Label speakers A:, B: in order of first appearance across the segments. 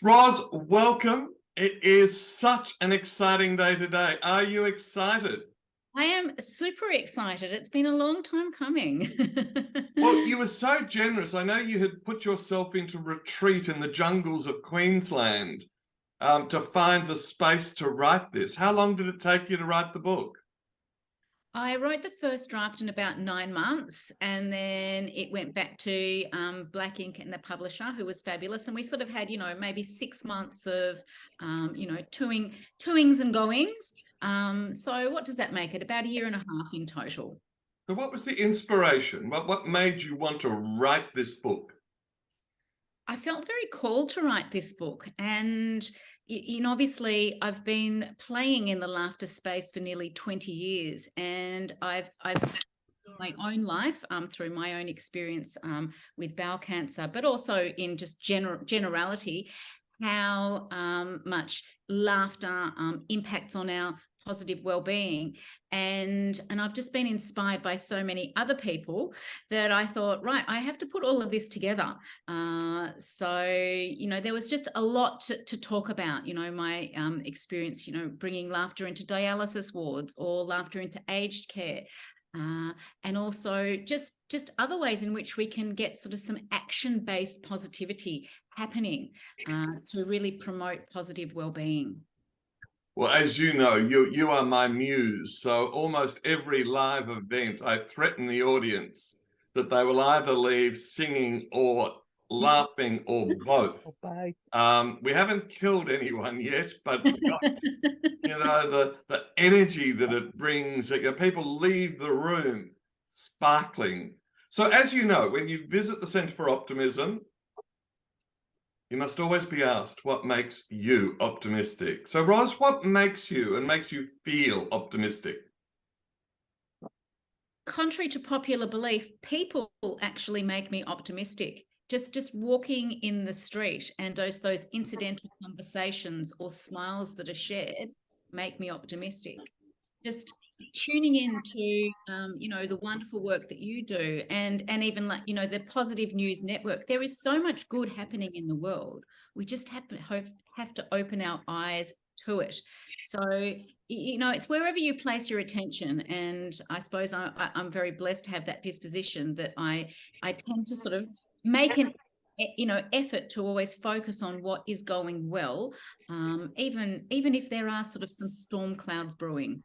A: Roz, welcome. It is such an exciting day today. Are you excited?
B: I am super excited. It's been a long time coming.
A: Well, you were so generous. I know you had put yourself into retreat in the jungles of Queensland to find the space to write this. How long did it take you to write the book?
B: I wrote the first draft in about 9 months, and then it went back to Black Ink and the publisher, who was fabulous. And we sort of had, maybe 6 months of, toings and goings. So what does that make it? About a year and a half in total.
A: So what was the inspiration? What made you want to write this book?
B: I felt very called to write this book, and obviously I've been playing in the laughter space for nearly 20 years, and I've seen my own life through my own experience with bowel cancer, but also in just generality, how much laughter impacts on our positive well-being, and I've just been inspired by so many other people that I thought, right, I have to put all of this together. So there was just a lot to talk about. My experience, bringing laughter into dialysis wards or laughter into aged care, and also just other ways in which we can get sort of some action-based positivity happening to really promote positive well-being.
A: Well, as you know, you are my muse. So almost every live event, I threaten the audience that they will either leave singing or laughing or both. We haven't killed anyone yet, but the energy that it brings, people leave the room sparkling. So as you know, when you visit the Centre for Optimism, you must always be asked what makes you optimistic. So Roz, what makes you and makes you feel optimistic?
B: Contrary to popular belief, people actually make me optimistic. Just walking in the street and those incidental conversations or smiles that are shared make me optimistic. Just tuning into the wonderful work that you do, and even like the Positive News Network. There is so much good happening in the world. We just have to open our eyes to it. So it's wherever you place your attention, and I suppose I'm very blessed to have that disposition that I tend to sort of make an effort to always focus on what is going well, even if there are sort of some storm clouds brewing.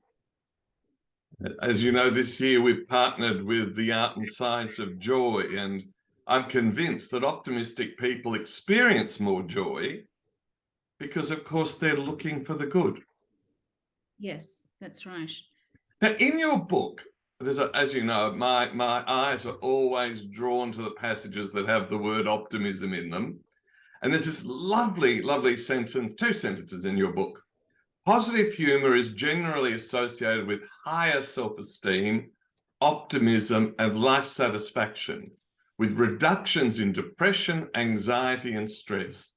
A: As you know, this year we've partnered with the Art and Science of Joy, and I'm convinced that optimistic people experience more joy because, of course, they're looking for the good.
B: Yes, that's right.
A: Now, in your book, as you know, my eyes are always drawn to the passages that have the word optimism in them. And there's this lovely, lovely sentence, two sentences in your book. Positive humor is generally associated with higher self-esteem, optimism, and life satisfaction, with reductions in depression, anxiety, and stress.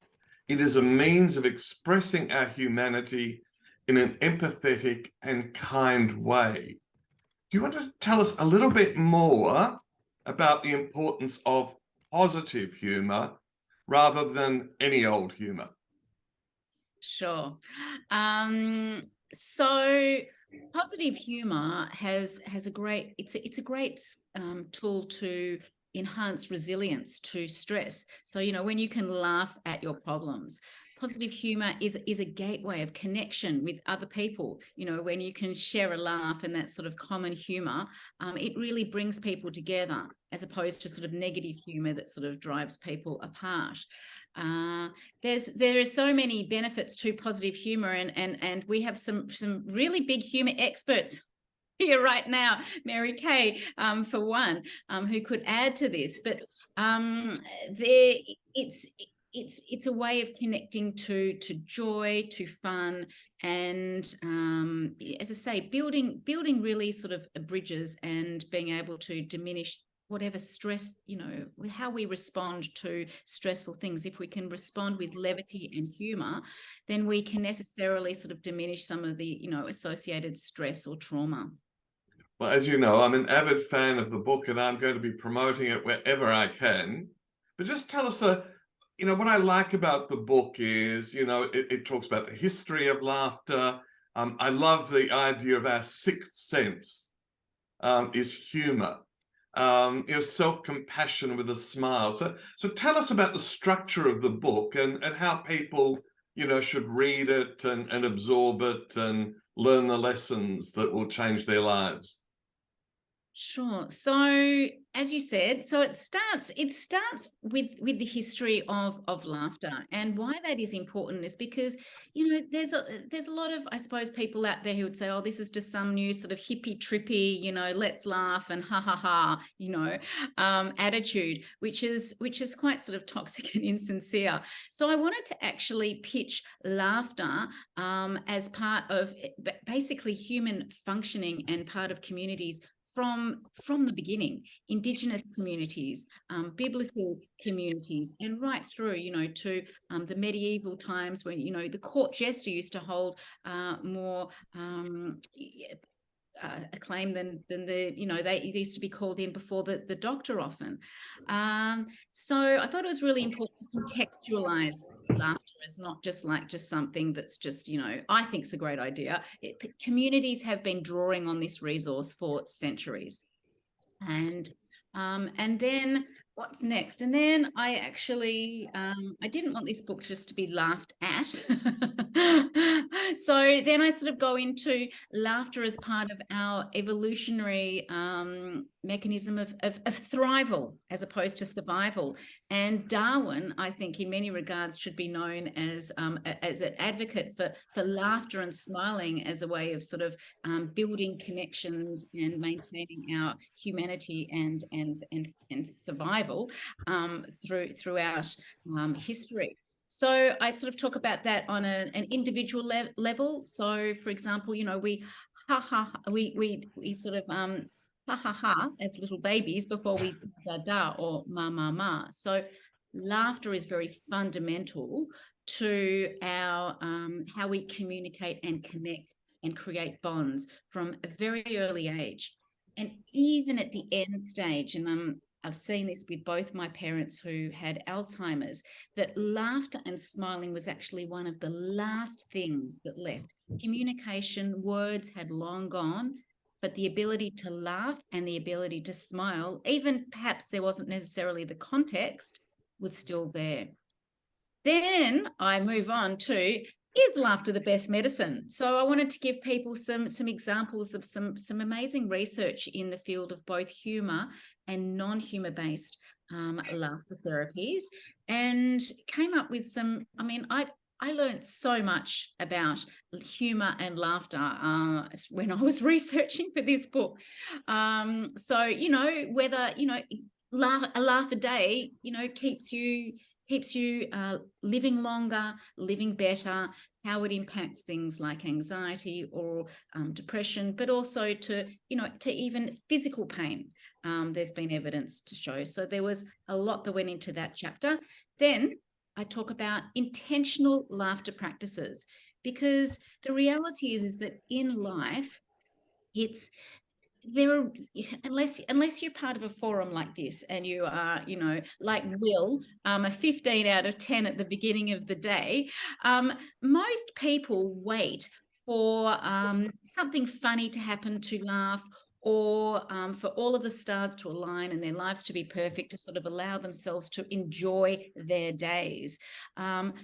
A: It is a means of expressing our humanity in an empathetic and kind way. Do you want to tell us a little bit more about the importance of positive humor rather than any old humor?
B: Sure. So positive humor has a great it's a great tool to enhance resilience to stress. So when you can laugh at your problems, positive humor is a gateway of connection with other people. When you can share a laugh and that sort of common humor, it really brings people together, as opposed to sort of negative humor that sort of drives people apart. There are so many benefits to positive humor, and we have some really big humor experts here right now, Mary Kay, for one, who could add to this. But it's a way of connecting to joy, to fun, and as I say, building really sort of bridges and being able to diminish whatever stress, with how we respond to stressful things. If we can respond with levity and humor, then we can necessarily sort of diminish some of the, associated stress or trauma.
A: Well, as you know, I'm an avid fan of the book and I'm going to be promoting it wherever I can. But just tell us what I like about the book is, it talks about the history of laughter. I love the idea of our sixth sense is humor. Self-compassion with a smile. So tell us about the structure of the book and how people, should read it and absorb it and learn the lessons that will change their lives.
B: Sure. So as you said, so it starts with the history of laughter, and why that is important is because there's a lot of, I suppose, people out there who would say, oh, this is just some new sort of hippie trippy, let's laugh and ha ha ha, attitude, which is quite sort of toxic and insincere. So I wanted to actually pitch laughter as part of basically human functioning and part of communities from the beginning, Indigenous communities, biblical communities, and right through, to the medieval times when, the court jester used to hold more acclaim than the, they used to be called in before the doctor often. So I thought it was really important to contextualize laughter as not just something that's just, I think is a great idea. Communities have been drawing on this resource for centuries. And then what's next? And then I actually, I didn't want this book just to be laughed at. So then I sort of go into laughter as part of our evolutionary mechanism of thrival as opposed to survival. And Darwin, I think, in many regards, should be known as an advocate for laughter and smiling as a way of sort of building connections and maintaining our humanity and survival throughout history. So I sort of talk about that on an individual level. So, for example, we sort of ha ha ha as little babies before we da da or ma ma ma. So laughter is very fundamental to our how we communicate and connect and create bonds from a very early age. And even at the end stage, and I've seen this with both my parents who had Alzheimer's, that laughter and smiling was actually one of the last things that left. Communication, words had long gone, but the ability to laugh and the ability to smile, even perhaps there wasn't necessarily the context, was still there. Then I move on to, is laughter the best medicine? So I wanted to give people some examples of some amazing research in the field of both humor and non-humor based laughter therapies, and came up with some. I mean, I learned so much about humor and laughter when I was researching for this book. So whether a laugh a day keeps you living longer, living better, how it impacts things like anxiety or depression, but also to even physical pain. There's been evidence to show. So there was a lot that went into that chapter. Then I talk about intentional laughter practices, because the reality is that in life, unless you're part of a forum like this and you are, like Will, a 15 out of 10 at the beginning of the day, most people wait for something funny to happen to laugh, or for all of the stars to align and their lives to be perfect, to sort of allow themselves to enjoy their days.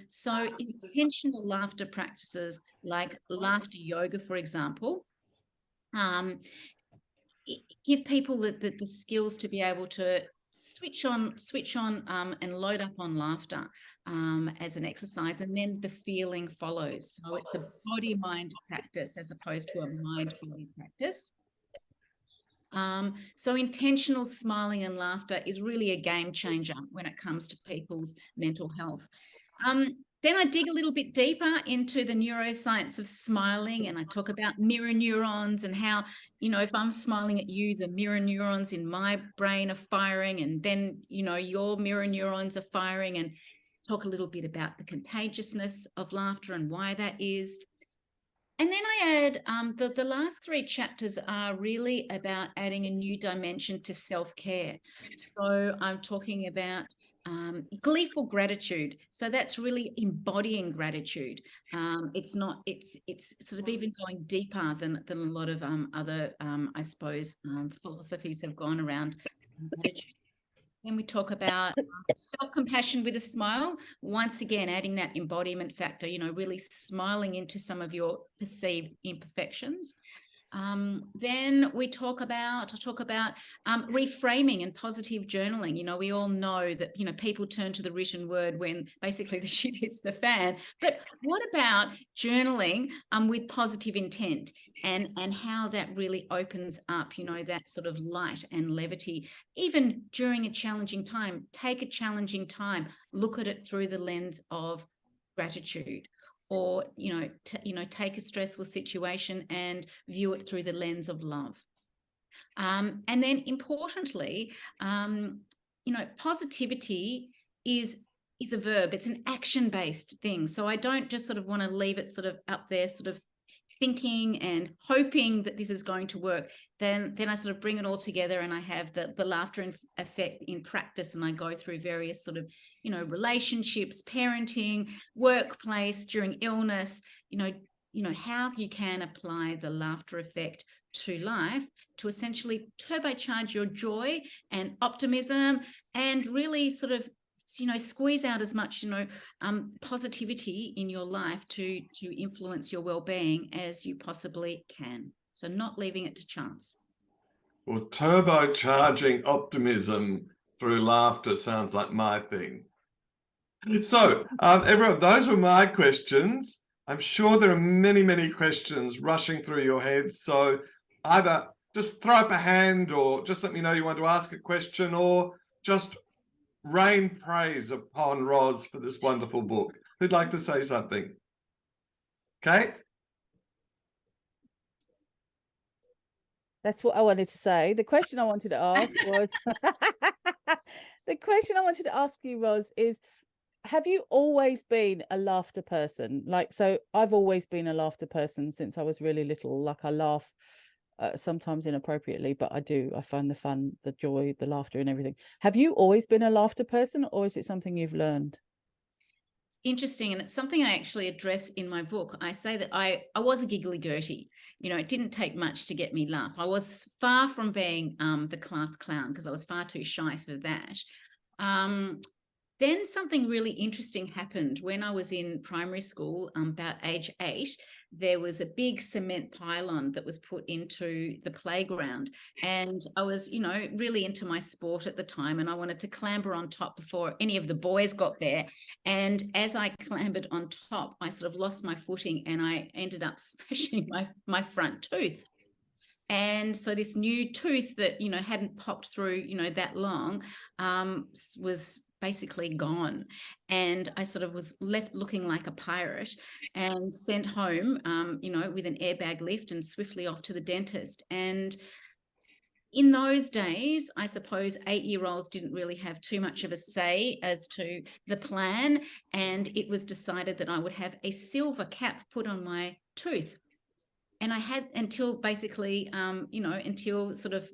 B: So intentional laughter practices like laughter yoga, for example, give people the skills to be able to switch on and load up on laughter as an exercise, and then the feeling follows. So it's a body-mind practice as opposed to a mind-body practice. So intentional smiling and laughter is really a game changer when it comes to people's mental health. Then I dig a little bit deeper into the neuroscience of smiling, and I talk about mirror neurons and how, if I'm smiling at you, the mirror neurons in my brain are firing, and then, your mirror neurons are firing, and talk a little bit about the contagiousness of laughter and why that is. And then I add the last 3 chapters are really about adding a new dimension to self-care. So I'm talking about gleeful gratitude. So that's really embodying gratitude. It's sort of even going deeper than a lot of other, I suppose, philosophies have gone around gratitude. Then we talk about self-compassion with a smile. Once again, adding that embodiment factor, really smiling into some of your perceived imperfections. Then I talk about reframing and positive journaling. We all know that, people turn to the written word when basically the shit hits the fan. But what about journaling with positive intent and how that really opens up, that sort of light and levity, even during a challenging time. Take a challenging time, look at it through the lens of gratitude. Or take a stressful situation and view it through the lens of love. And then importantly, positivity is a verb. It's an action-based thing. So I don't just sort of want to leave it sort of up there, sort of thinking and hoping that this is going to work. Then I sort of bring it all together, and I have the laughter effect in practice, and I go through various sort of, relationships, parenting, workplace, during illness, how you can apply the laughter effect to life to essentially turbocharge your joy and optimism, and really sort of squeeze out as much positivity in your life to influence your well-being as you possibly can. So not leaving it to chance.
A: Well, turbocharging optimism through laughter sounds like my thing. So everyone, those were my questions. I'm sure there are many, many questions rushing through your heads. So either just throw up a hand, or just let me know you want to ask a question, or just rain praise upon Roz for this wonderful book. Who'd like to say something? Kate?
C: That's what I wanted to say. The question I wanted to ask was the question I wanted to ask you, Roz, is have you always been a laughter person? So I've always been a laughter person since I was really little. Like, I laugh sometimes inappropriately, but I find the fun, the joy, the laughter and everything. Have you always been a laughter person, or is it something you've learned?
B: It's interesting, and it's something I actually address in my book. I say that I was a giggly Gertie. It didn't take much to get me laugh. I was far from being the class clown, because I was far too shy for that. Then something really interesting happened when I was in primary school, about age 8. There was a big cement pylon that was put into the playground, and I was, really into my sport at the time, and I wanted to clamber on top before any of the boys got there. And as I clambered on top, I sort of lost my footing, and I ended up smashing my front tooth. And so this new tooth that, hadn't popped through, that long, was basically gone. And I sort of was left looking like a pirate and sent home, with an airbag lift and swiftly off to the dentist. And in those days, I suppose 8-year-olds didn't really have too much of a say as to the plan. And it was decided that I would have a silver cap put on my tooth. And I had until basically, until sort of,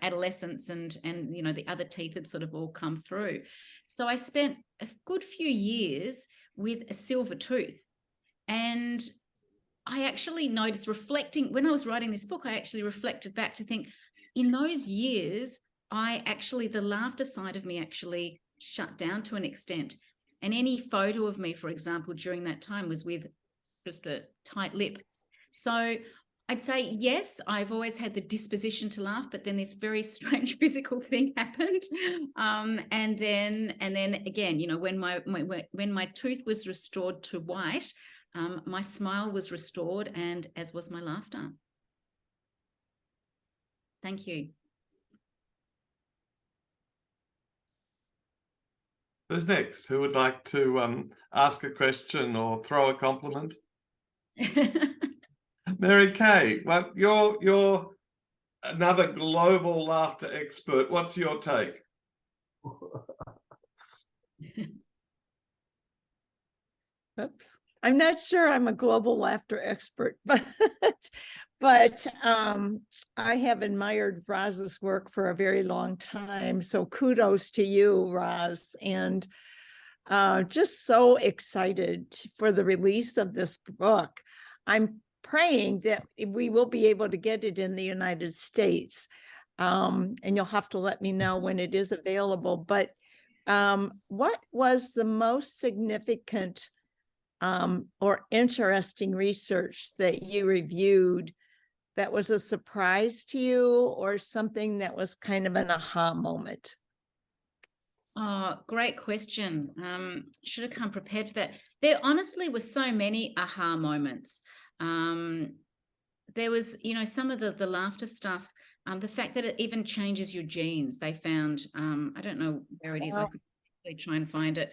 B: adolescence and the other teeth had sort of all come through. So I spent a good few years with a silver tooth. And I actually noticed, reflecting, when I was writing this book, I actually reflected back to think, in those years, the laughter side of me actually shut down to an extent. And any photo of me, for example, during that time was with just a tight lip. So I'd say, yes, I've always had the disposition to laugh, but then this very strange physical thing happened. And then again, when my tooth was restored to white, my smile was restored, and as was my laughter. Thank you.
A: Who's next? Who would like to ask a question or throw a compliment? Mary Kay, well, you're another global laughter expert. What's your take?
D: Oops. I'm not sure I'm a global laughter expert, but I have admired Roz's work for a very long time. So kudos to you, Roz, and just so excited for the release of this book. I'm praying that we will be able to get it in the United States. And you'll have to let me know when it is available. But what was the most significant or interesting research that you reviewed that was a surprise to you, or something that was kind of an aha moment?
B: Oh, great question. Should have come prepared for that. There honestly were so many aha moments. There was, some of the laughter stuff, the fact that it even changes your genes. They found, I don't know where it is. I could probably try and find it.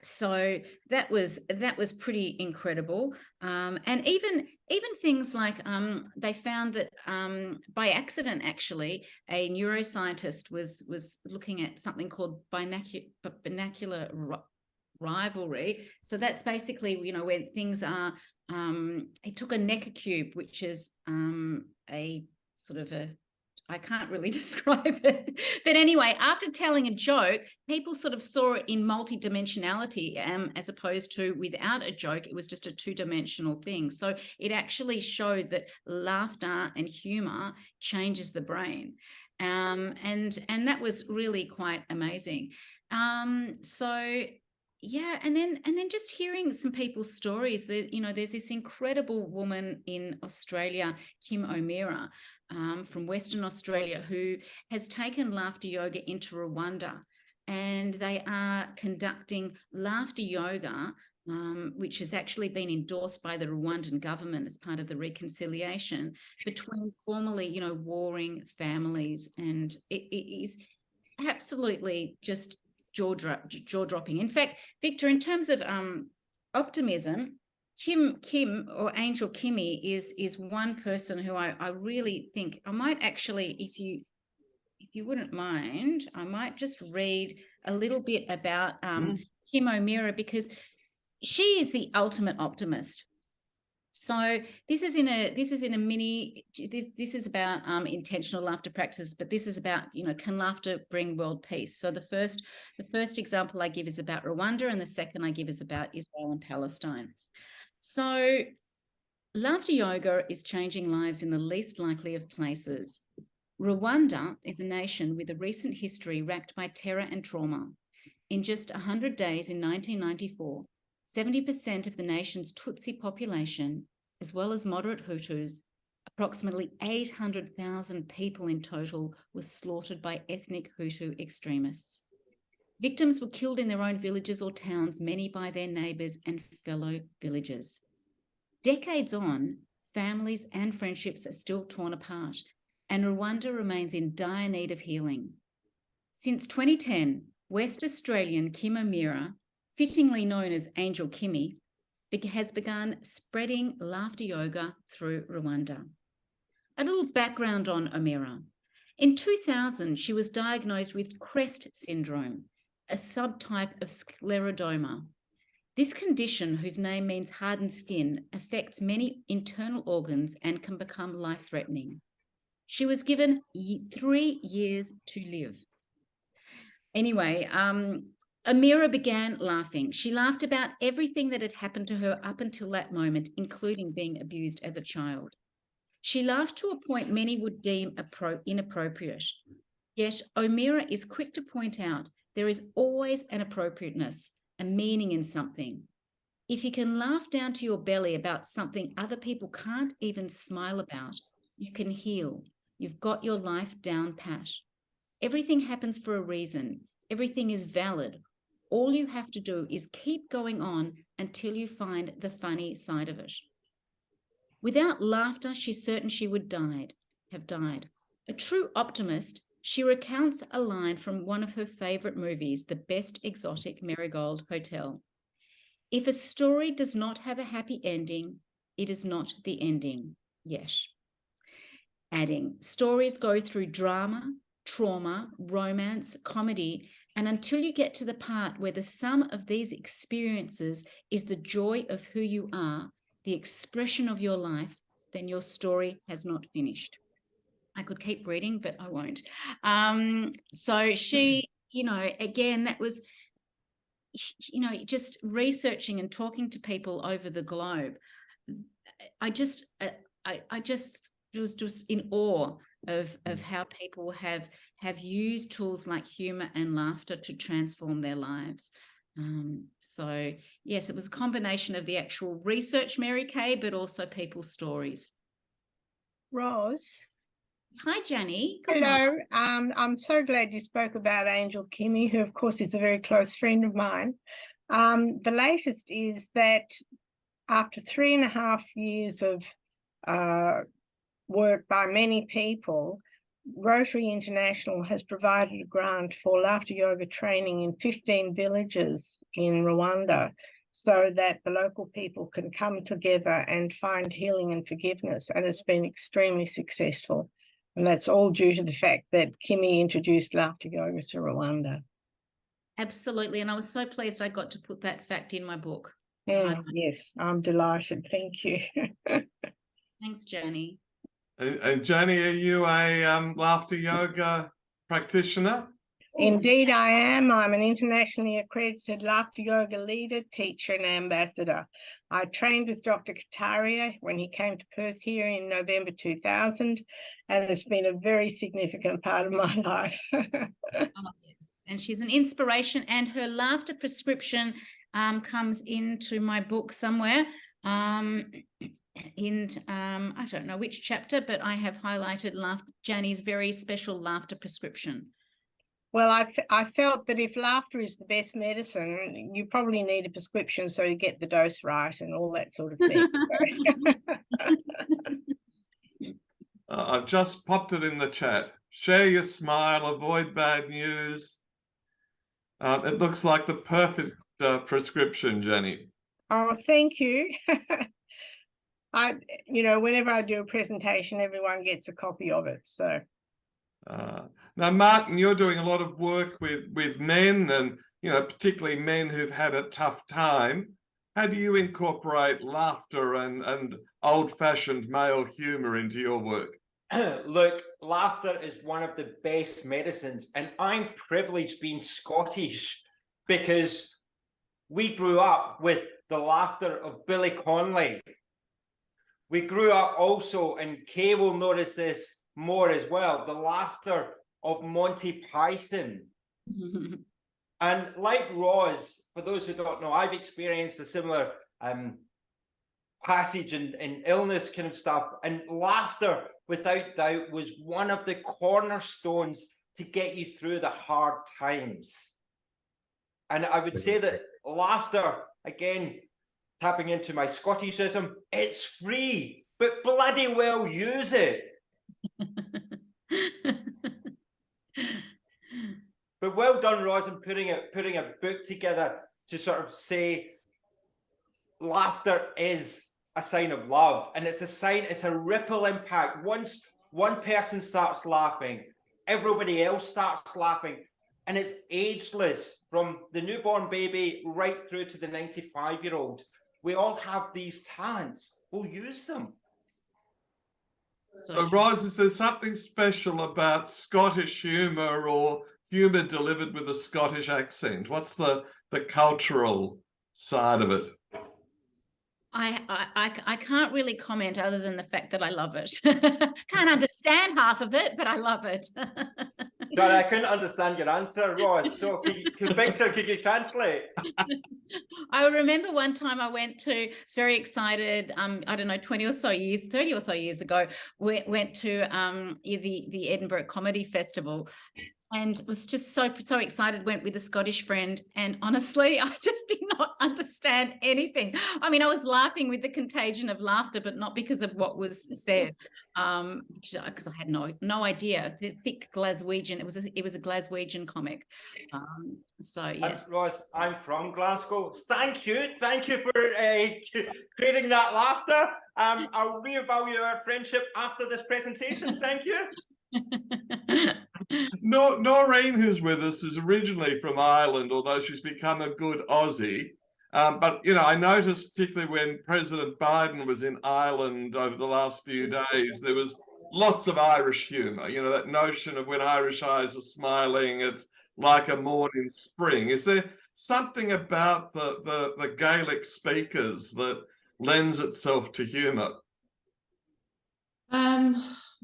B: So that was pretty incredible. And even things like they found that by accident, actually, a neuroscientist was looking at something called binocular rivalry. So that's basically, when things are, he took a Necker cube, which is a sort of I can't really describe it. But anyway, after telling a joke, people sort of saw it in multidimensionality, as opposed to without a joke, it was just a two-dimensional thing. So it actually showed that laughter and humor changes the brain. And that was really quite amazing. So yeah, and then just hearing some people's stories. That there's this incredible woman in Australia, Kim O'Meara, from Western Australia, who has taken laughter yoga into Rwanda, and they are conducting laughter yoga, which has actually been endorsed by the Rwandan government as part of the reconciliation between formerly, warring families, and it is absolutely just jaw-dropping. In fact, Victor, in terms of optimism, Kim or Angel Kimmy is one person who I really think I might actually, if you wouldn't mind, I might just read a little bit about Kim O'Meara, because she is the ultimate optimist. So this is about intentional laughter practice, but this is about, can laughter bring world peace? So the first example I give is about Rwanda, and the second I give is about Israel and Palestine. So laughter yoga is changing lives in the least likely of places. Rwanda is a nation with a recent history racked by terror and trauma. In just 100 days in 1994, 70% of the nation's Tutsi population, as well as moderate Hutus, approximately 800,000 people in total, were slaughtered by ethnic Hutu extremists. Victims were killed in their own villages or towns, many by their neighbours and fellow villagers. Decades on, families and friendships are still torn apart, and Rwanda remains in dire need of healing. Since 2010, West Australian Kim O'Meara, fittingly known as Angel Kimmy, has begun spreading laughter yoga through Rwanda. A little background on O'Meara. In 2000, she was diagnosed with CREST syndrome, a subtype of scleroderma. This condition, whose name means hardened skin, affects many internal organs and can become life-threatening. She was given 3 years to live. Anyway, O'Meara began laughing. She laughed about everything that had happened to her up until that moment, including being abused as a child. She laughed to a point many would deem inappropriate. Yet O'Meara is quick to point out there is always an appropriateness, a meaning in something. If you can laugh down to your belly about something other people can't even smile about, you can heal. You've got your life down pat. Everything happens for a reason. Everything is valid. All you have to do is keep going on until you find the funny side of it. Without laughter, she's certain she would have died. A true optimist, she recounts a line from one of her favorite movies, The Best Exotic Marigold Hotel. If a story does not have a happy ending, it is not the ending yet. Adding, stories go through drama, trauma, romance, comedy, And until you get to the part where the sum of these experiences is the joy of who you are, the expression of your life, then your story has not finished. I could keep reading, but I won't. So she, you know, again, that was, you know, just researching and talking to people over the globe. I just was just in awe of how people have used tools like humor and laughter to transform their lives. So yes, it was a combination of the actual research, Mary Kay, but also people's stories.
E: Rose.
B: Hi, Jenny. Good morning.
E: Hello. I'm so glad you spoke about Angel Kimmy, who of course is a very close friend of mine. The latest is that after 3.5 years of work by many people, Rotary International has provided a grant for laughter yoga training in 15 villages in Rwanda, so that the local people can come together and find healing and forgiveness. And it's been extremely successful. And that's all due to the fact that Kimmy introduced laughter yoga to Rwanda.
B: Absolutely. And I was so pleased I got to put that fact in my book.
E: Yes, I'm delighted. Thank you.
B: Thanks, Jenny.
A: And Jenny, are you a laughter yoga practitioner?
E: Indeed, I am. I'm an internationally accredited laughter yoga leader, teacher, and ambassador. I trained with Dr. Kataria when he came to Perth here in November 2000, and it's been a very significant part of my life.
B: Oh, yes. And she's an inspiration, and her laughter prescription comes into my book somewhere. I don't know which chapter, but I have highlighted Jenny's very special laughter prescription.
E: Well, I felt that if laughter is the best medicine, you probably need a prescription so you get the dose right and all that sort of thing.
A: I've just popped it in the chat. Share your smile, avoid bad news. It looks like the perfect prescription, Jenny.
E: Oh, thank you. Whenever I do a presentation, everyone gets a copy of it. So.
A: Now, Martin, you're doing a lot of work with men, and particularly men who've had a tough time. How do you incorporate laughter and old-fashioned male humor into your work?
F: Look, laughter is one of the best medicines, and I'm privileged being Scottish because we grew up with the laughter of Billy Connolly. We grew up also, and Kay will notice this more as well, the laughter of Monty Python. And like Roz, for those who don't know, I've experienced a similar passage in illness kind of stuff, and laughter without doubt was one of the cornerstones to get you through the hard times. And I would say that laughter, again, tapping into my Scottishism, it's free, but bloody well use it. But well done, Roz, in putting a book together to sort of say laughter is a sign of love, and it's a ripple impact. Once one person starts laughing, everybody else starts laughing, and it's ageless from the newborn baby right through to the 95-year-old. We all have these talents. We'll use them.
A: So, Roz, is there something special about Scottish humour or humour delivered with a Scottish accent? What's the cultural side of it?
B: I can't really comment other than the fact that I love it. Can't understand half of it, but I love it.
F: Sorry, I couldn't understand your answer, Roz. So, Victor, could you translate?
B: I remember one time I went to, I was very excited, I don't know, 30 or so years ago, went to the Edinburgh Comedy Festival, and was just so excited, went with a Scottish friend, and honestly, I just did not understand anything. I mean, I was laughing with the contagion of laughter, but not because of what was said, because I had no idea. The thick Glaswegian, it was a Glaswegian comic. So yes.
F: Roz, I'm from Glasgow. Thank you for creating that laughter. I'll reevaluate our friendship after this presentation. Thank you.
A: Noreen, who's with us, is originally from Ireland, although she's become a good Aussie. But, you know, I noticed particularly when President Biden was in Ireland over the last few days, there was lots of Irish humour. You know, that notion of when Irish eyes are smiling, it's like a morning spring. Is there something about the Gaelic speakers that lends itself to humour?
G: I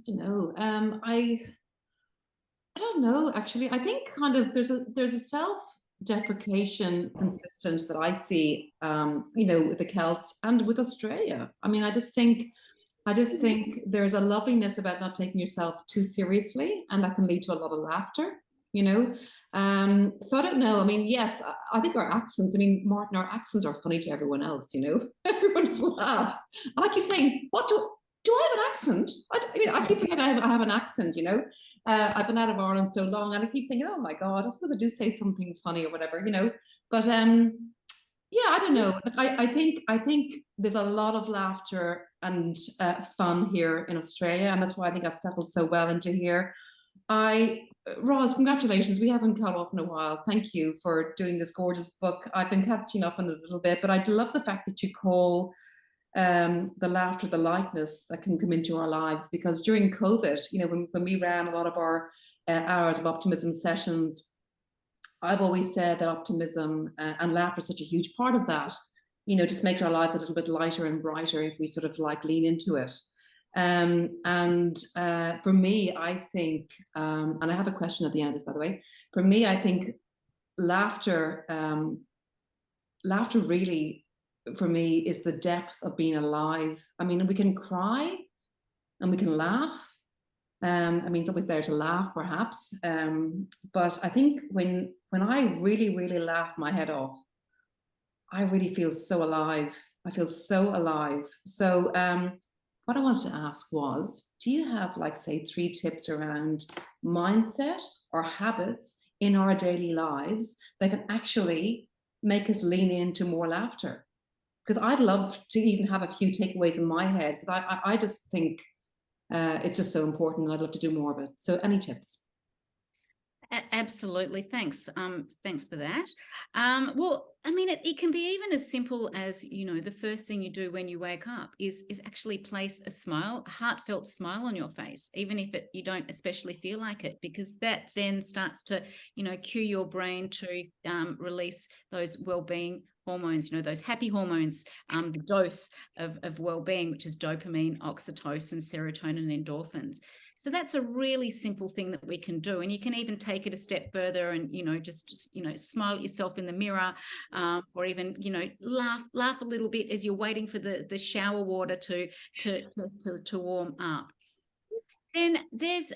G: don't know. I don't know, actually. I think kind of there's a self-deprecation consistent that I see, you know, with the Celts and with Australia. I mean, I just think there's a loveliness about not taking yourself too seriously, and that can lead to a lot of laughter, you know. So I don't know. I mean, yes, I think our accents, I mean, Martin, our accents are funny to everyone else, you know. Everyone just laughs. And I keep saying, what do I have an accent? I mean, I keep forgetting I have an accent, you know. I've been out of Ireland so long, and I keep thinking, oh my God, I suppose I do say something funny or whatever, you know. But yeah, I don't know. Like, I think there's a lot of laughter and fun here in Australia, and that's why I think I've settled so well into here. Roz, congratulations. We haven't caught up in a while. Thank you for doing this gorgeous book. I've been catching up on it a little bit, but I love the fact that you call the laughter, the lightness that can come into our lives, because during COVID, you know, when we ran a lot of our hours of optimism sessions, I've always said that optimism and laughter is such a huge part of that. You know, just makes our lives a little bit lighter and brighter if we sort of like lean into it. For me, I think, and I have a question at the end of this, by the way. For me, I think laughter really, for me, is the depth of being alive. I mean, we can cry and we can laugh. I mean, it's always better to laugh, perhaps. But I think when I really, really laugh my head off, I really feel so alive. I feel so alive. So what I wanted to ask was, do you have, like, say, 3 tips around mindset or habits in our daily lives that can actually make us lean into more laughter? Because I'd love to even have a few takeaways in my head, because I just think it's just so important, and I'd love to do more of it. So any tips?
B: Absolutely. Thanks. Thanks for that. Well, I mean, it can be even as simple as, you know, the first thing you do when you wake up is actually place a smile, a heartfelt smile on your face, even if you don't especially feel like it, because that then starts to, you know, cue your brain to release those well-being hormones, you know, those happy hormones, the dose of well-being, which is dopamine, oxytocin, serotonin, and endorphins. So that's a really simple thing that we can do. And you can even take it a step further and, you know, just you know, smile at yourself in the mirror, or even, you know, laugh a little bit as you're waiting for the shower water to warm up. Then there's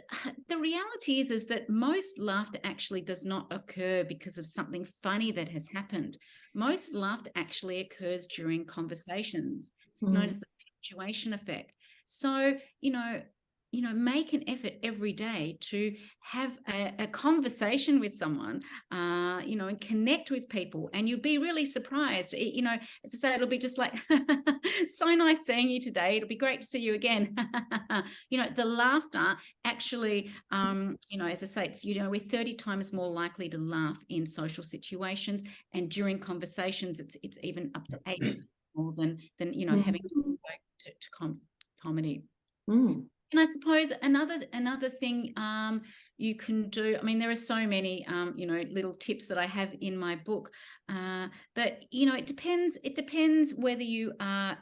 B: the reality is that most laughter actually does not occur because of something funny that has happened. Most laughter actually occurs during conversations. It's known as the punctuation effect. So, you know, make an effort every day to have a conversation with someone, you know, and connect with people. And you'll be really surprised. You know, as I say, it'll be just like, so nice seeing you today. It'll be great to see you again. You know, the laughter actually, you know, as I say, it's, you know, we're 30 times more likely to laugh in social situations, and during conversations, it's even up to 80% more than you know, having to go to comedy. And I suppose another thing you can do, I mean, there are so many, you know, little tips that I have in my book, but, you know, it depends whether you are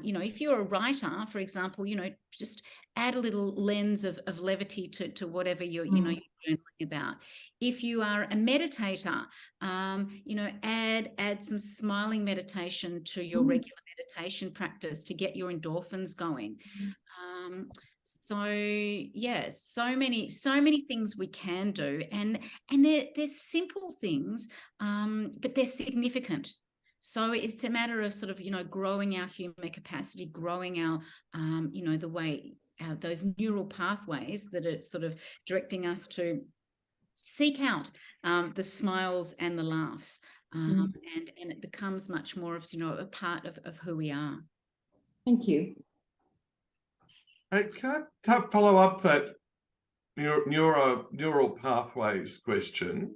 B: you know, if you're a writer, for example, you know, just add a little lens of levity to whatever you're, you know, you're journaling about. If you are a meditator, you know, add some smiling meditation to your regular meditation practice to get your endorphins going. So yes, so many things we can do, and they're simple things, but they're significant. So it's a matter of sort of, you know, growing our human capacity, growing our, you know, the way those neural pathways that are sort of directing us to seek out the smiles and the laughs, and it becomes much more of, you know, a part of who we are.
G: Thank you.
A: Hey, can I follow up that neural pathways question.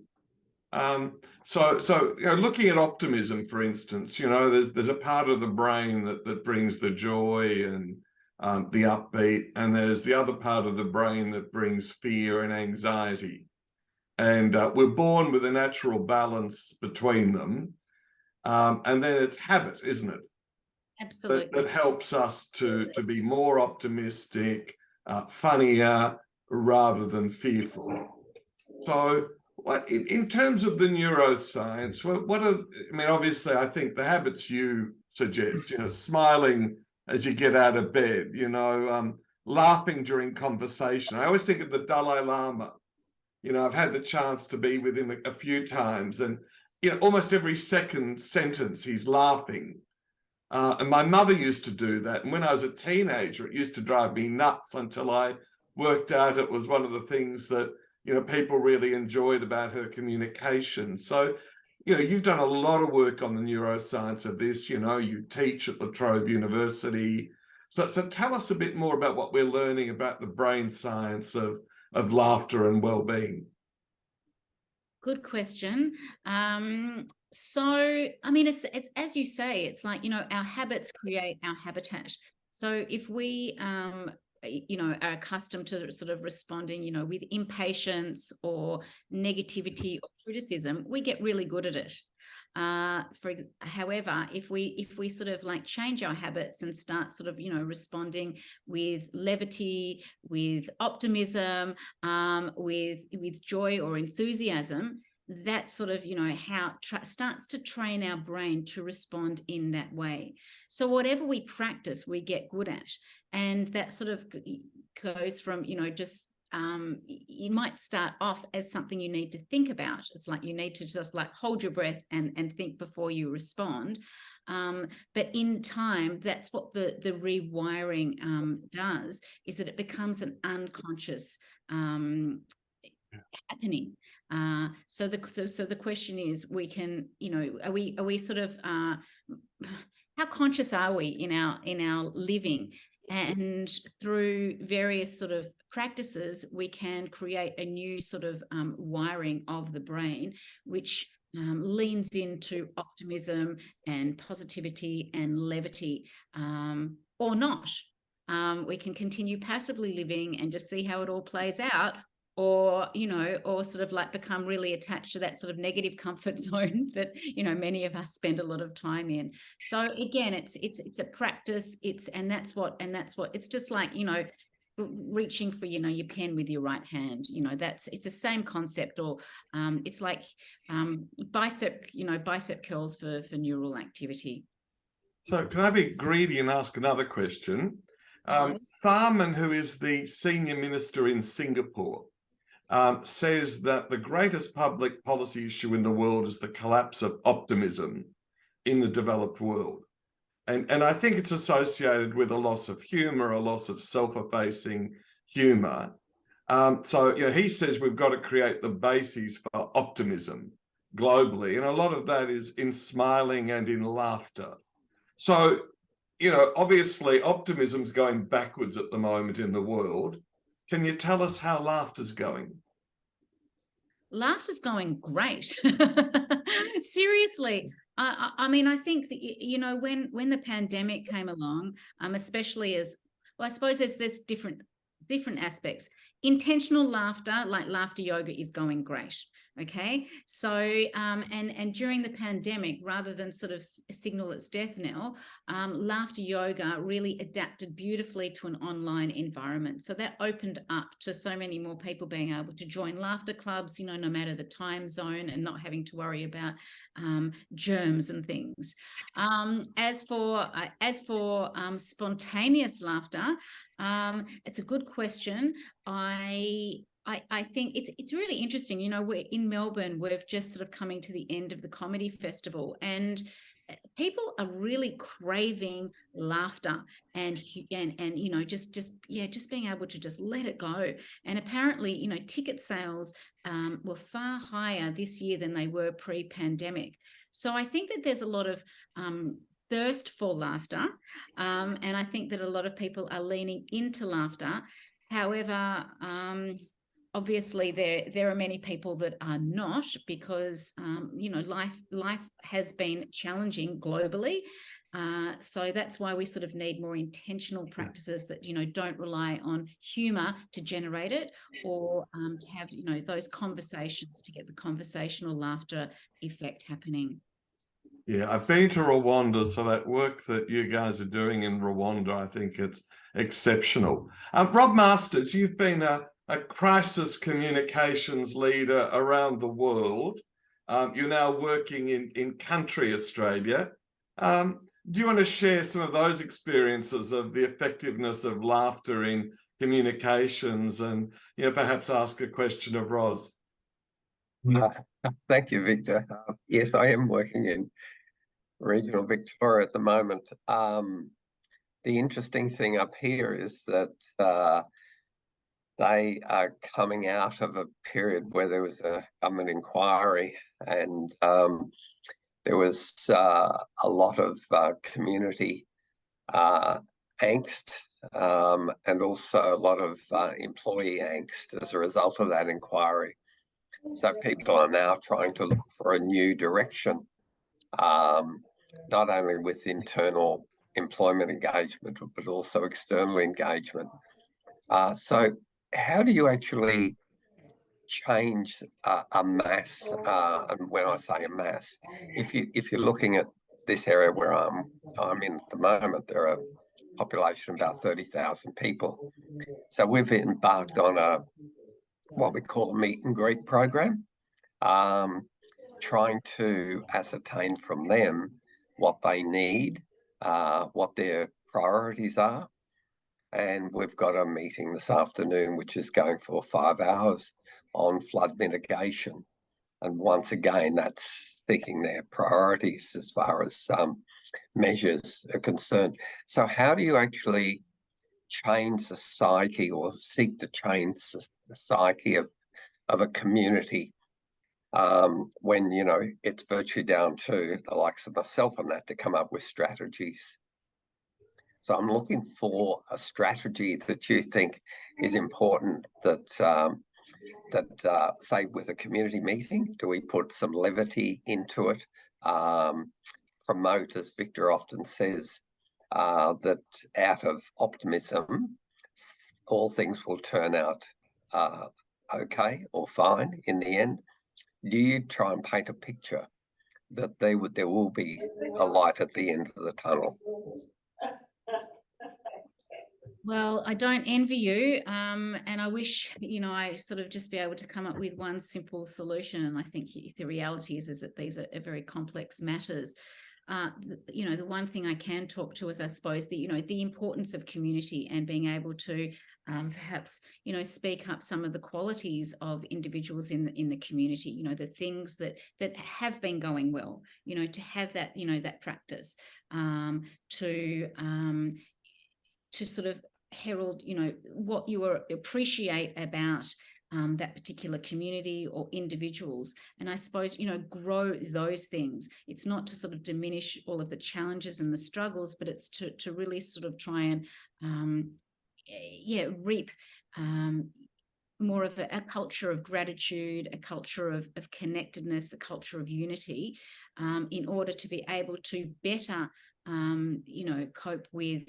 A: So looking at optimism, for instance, there's a part of the brain that brings the joy and the upbeat, and there's the other part of the brain that brings fear and anxiety. And we're born with a natural balance between them. And then it's habit, isn't it?
B: Absolutely.
A: That helps us to be more optimistic, funnier, rather than fearful. So in terms of the neuroscience, obviously, I think the habits you suggest, smiling as you get out of bed, laughing during conversation. I always think of the Dalai Lama. I've had the chance to be with him a few times, and almost every second sentence he's laughing. And my mother used to do that. And when I was a teenager, it used to drive me nuts until I worked out it was one of the things that, people really enjoyed about her communication. So, you've done a lot of work on the neuroscience of this. You teach at La Trobe University. So tell us a bit more about what we're learning about the brain science of laughter and well-being.
B: Good question. So, it's as you say, it's like, our habits create our habitat. So if we, are accustomed to sort of responding, with impatience or negativity or criticism, we get really good at it. However, if we sort of like change our habits and start sort of, responding with levity, with optimism, with joy or enthusiasm, that sort of, how starts to train our brain to respond in that way. So whatever we practice, we get good at. And that sort of goes from, just you might start off as something you need to think about. It's like you need to just like hold your breath and think before you respond. But in time, that's what the rewiring does, is that it becomes an unconscious happening. So the question is, we can, are we sort of how conscious are we in our living? And through various sort of practices, we can create a new sort of wiring of the brain, which leans into optimism and positivity and levity, or not. We can continue passively living and just see how it all plays out, or sort of like become really attached to that sort of negative comfort zone that many of us spend a lot of time in. So again, it's a practice. It's just like reaching for your pen with your right hand. It's the same concept. Or it's like bicep curls for neural activity.
A: So can I be greedy and ask another question? Tharman, who is the senior minister in Singapore, says that the greatest public policy issue in the world is the collapse of optimism in the developed world. And I think it's associated with a loss of humor, a loss of self-effacing humor. So he says we've got to create the bases for optimism globally. And a lot of that is in smiling and in laughter. So, obviously optimism's going backwards at the moment in the world. Can you tell us how laughter's going?
B: Laughter's going great. Seriously. I think that, when the pandemic came along, especially I suppose there's different aspects. Intentional laughter, like laughter yoga, is going great. Okay. So, and during the pandemic, rather than sort of signal its death knell, laughter yoga really adapted beautifully to an online environment. So that opened up to so many more people being able to join laughter clubs, no matter the time zone, and not having to worry about germs and things. As for spontaneous laughter, it's a good question. I think it's really interesting. We're in Melbourne. We've just sort of coming to the end of the comedy festival, and people are really craving laughter and just being able to just let it go. And apparently, ticket sales were far higher this year than they were pre-pandemic. So I think that there's a lot of thirst for laughter, and I think that a lot of people are leaning into laughter. However, obviously there are many people that are not, because life has been challenging globally. So that's why we sort of need more intentional practices that don't rely on humor to generate it, or to have those conversations to get the conversational laughter effect happening.
A: Yeah, I've been to Rwanda, so that work that you guys are doing in Rwanda, I think it's exceptional. Rob Masters, you've been a crisis communications leader around the world. You're now working in country Australia. Do you want to share some of those experiences of the effectiveness of laughter in communications, and perhaps ask a question of Ros?
H: Thank you, Victor. Yes, I am working in regional Victoria at the moment. The interesting thing up here is that they are coming out of a period where there was a government inquiry, and there was a lot of community angst, and also a lot of employee angst as a result of that inquiry. So people are now trying to look for a new direction, not only with internal employment engagement, but also external engagement. So how do you actually change a mass? And when I say a mass, if you're looking at this area where I'm in at the moment, there are a population of about 30,000 people. So we've embarked on what we call a meet and greet program, trying to ascertain from them what they need, what their priorities are. And we've got a meeting this afternoon, which is going for 5 hours, on flood mitigation. And once again, that's seeking their priorities as far as measures are concerned. So how do you actually change the psyche, or seek to change the psyche of a community when it's virtually down to the likes of myself and that to come up with strategies? So I'm looking for a strategy that you think is important, that say with a community meeting, do we put some levity into it? Promote, as Victor often says, that out of optimism, all things will turn out okay or fine in the end. Do you try and paint a picture that there will be a light at the end of the tunnel?
B: Well, I don't envy you, and I wish I sort of just be able to come up with one simple solution. And I think the reality is that these are very complex matters. The one thing I can talk to is, I suppose, the importance of community, and being able to perhaps speak up some of the qualities of individuals in the community. The things that have been going well. To have that that practice, to sort of herald what you appreciate about that particular community or individuals. And I suppose, grow those things. It's not to sort of diminish all of the challenges and the struggles, but it's to really sort of try and, reap more of a culture of gratitude, a culture of connectedness, a culture of unity, in order to be able to better, cope with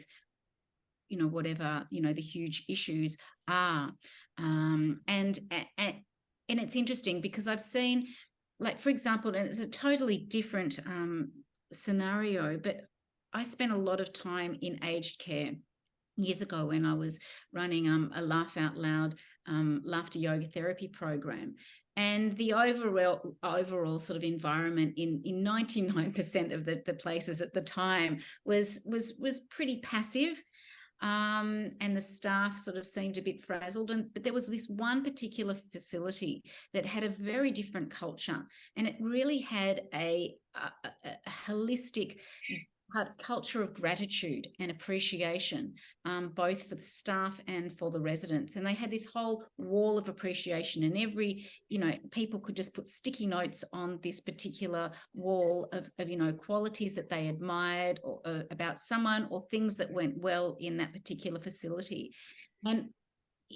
B: whatever the huge issues are. And it's interesting because I've seen, like, for example, and it's a totally different scenario, but I spent a lot of time in aged care years ago when I was running a Laugh Out Loud laughter yoga therapy program. And the overall sort of environment in 99% of the places at the time was pretty passive. And the staff sort of seemed a bit frazzled. But there was this one particular facility that had a very different culture, and it really had a holistic culture of gratitude and appreciation, both for the staff and for the residents. And they had this whole wall of appreciation, and every, people could just put sticky notes on this particular wall of qualities that they admired, or about someone, or things that went well in that particular facility. And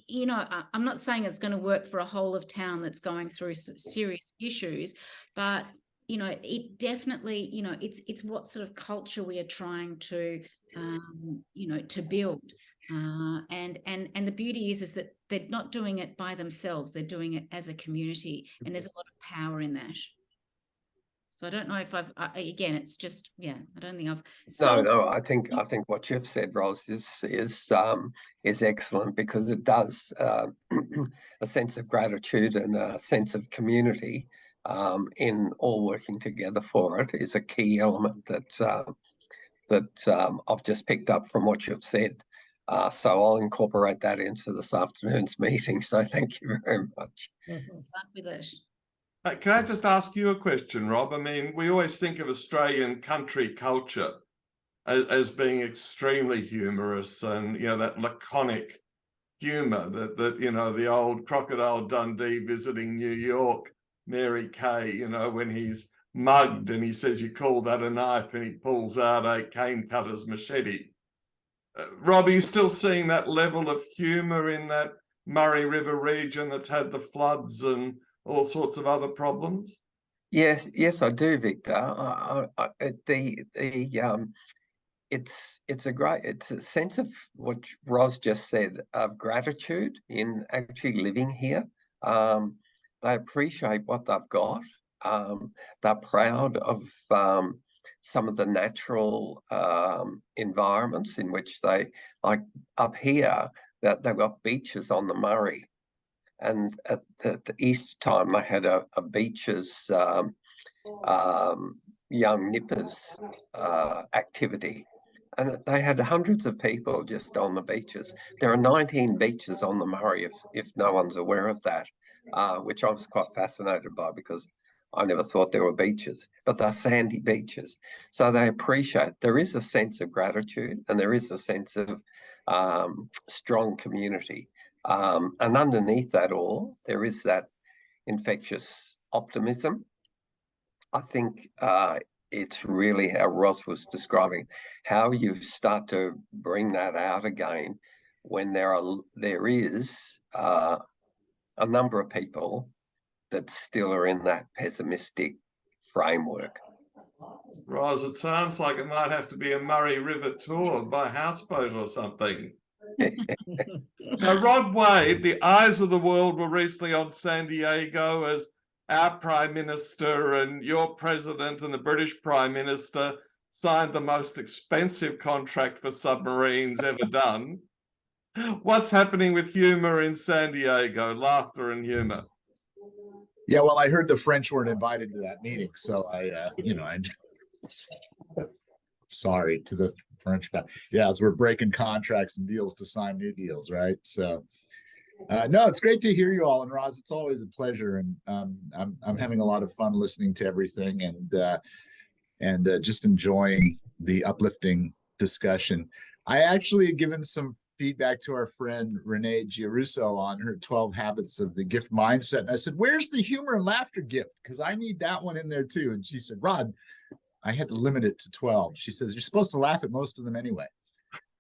B: you know, I'm not saying it's going to work for a whole of town that's going through serious issues, but you know, it definitely, you know, it's what sort of culture we are trying to, you know, to build. And the beauty is that they're not doing it by themselves; they're doing it as a community, and there's a lot of power in that. So I don't know if again, it's just, yeah, I don't think I've.
H: No, I think what you've said, Ros, is excellent, because it does a sense of gratitude and a sense of community in all working together for it is a key element that I've just picked up from what you've said. So I'll incorporate that into this afternoon's meeting. So thank you very much.
B: Luck with it.
A: Can I just ask you a question, Rob? I mean, we always think of Australian country culture as being extremely humorous, and, you know, that laconic humor that, you know, the old Crocodile Dundee visiting New York, Mary Kay, you know, when he's mugged and he says, "You call that a knife?" and he pulls out a cane cutter's machete. Rob, are you still seeing that level of humor in that Murray River region that's had the floods and all sorts of other problems?
H: Yes, I do, Victor. It's a sense of what Ros just said, of gratitude in actually living here. They appreciate what they've got. They're proud of some of the natural environments in which they, like up here, that they've got beaches on the Murray. And at the Easter time, they had a beaches young nippers activity, and they had hundreds of people just on the beaches. There are 19 beaches on the Murray, if no one's aware of that, which I was quite fascinated by, because I never thought there were beaches, but they're sandy beaches. So they appreciate, there is a sense of gratitude, and there is a sense of strong community. And underneath that all, there is that infectious optimism. I think it's really how Ros was describing, how you start to bring that out again when there is a number of people that still are in that pessimistic framework.
A: Ros, it sounds like it might have to be a Murray River tour by houseboat or something. Now, Rod Wade, the eyes of the world were recently on San Diego as our Prime Minister and your President and the British Prime Minister signed the most expensive contract for submarines ever done. What's happening with humor in San Diego, laughter and humor?
I: Yeah, well, I heard the French weren't invited to that meeting, so I sorry to the French guy. Yeah, as we're breaking contracts and deals to sign new deals, right? So, no, it's great to hear you all, and Ros, it's always a pleasure, and I'm having a lot of fun listening to everything, and just enjoying the uplifting discussion. I actually had given some feedback to our friend Renee Giarusso on her 12 habits of the gift mindset. And I said, where's the humor and laughter gift? Because I need that one in there too. And she said, Rod, I had to limit it to 12. She says, you're supposed to laugh at most of them anyway.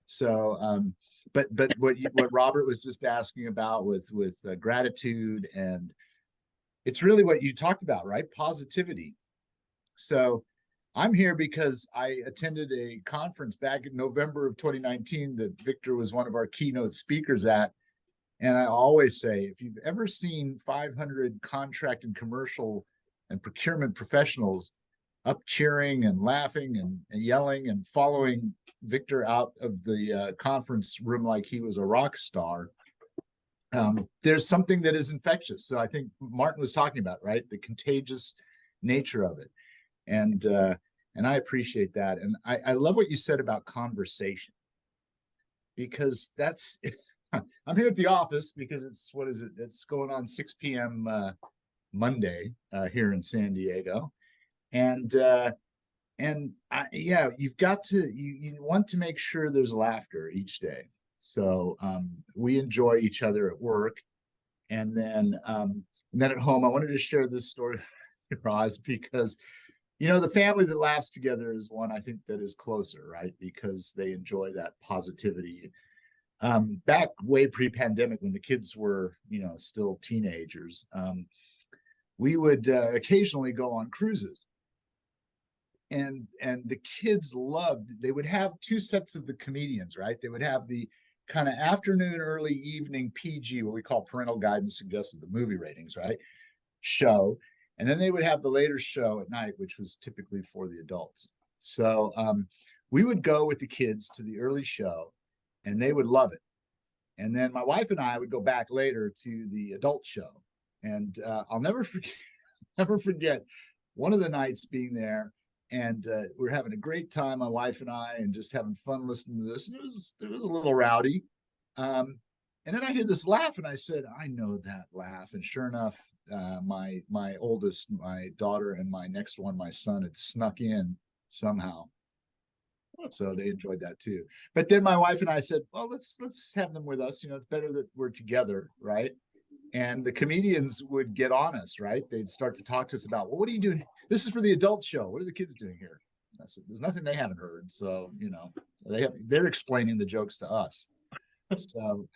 I: So, but what Robert was just asking about with gratitude, and it's really what you talked about, right? Positivity. So I'm here because I attended a conference back in November of 2019 that Victor was one of our keynote speakers at. And I always say, if you've ever seen 500 contract and commercial and procurement professionals up cheering and laughing and yelling and following Victor out of the conference room like he was a rock star, there's something that is infectious. So I think Martin was talking about, right? The contagious nature of it. And I appreciate that. And I love what you said about conversation, because that's, I'm here at the office because it's, what is it? It's going on 6 p.m. Monday here in San Diego. And yeah, you've got to, you want to make sure there's laughter each day. So we enjoy each other at work. And then at home, I wanted to share this story, Roz, because you know, the family that laughs together is one I think that is closer, right? Because they enjoy that positivity. back way pre-pandemic when the kids were, still teenagers, we would occasionally go on cruises. And the kids loved, they would have two sets of the comedians, right? They would have the kind of afternoon, early evening PG, what we call parental guidance suggested, the movie ratings, right? Show. And then they would have the later show at night, which was typically for the adults. So we would go with the kids to the early show and they would love it. And then my wife and I would go back later to the adult show. And I'll never forget one of the nights being there. And we're having a great time, my wife and I, and just having fun listening to this. And it was a little rowdy. And then I hear this laugh, and I said, I know that laugh. And sure enough, my oldest, my daughter, and my next one, my son, had snuck in somehow. So they enjoyed that too. But then my wife and I said, well, let's have them with us. It's better that we're together, right? And the comedians would get on us, right? They'd start to talk to us about, well, what are you doing? This is for the adult show. What are the kids doing here? I said, there's nothing they haven't heard. So, they're explaining the jokes to us. So,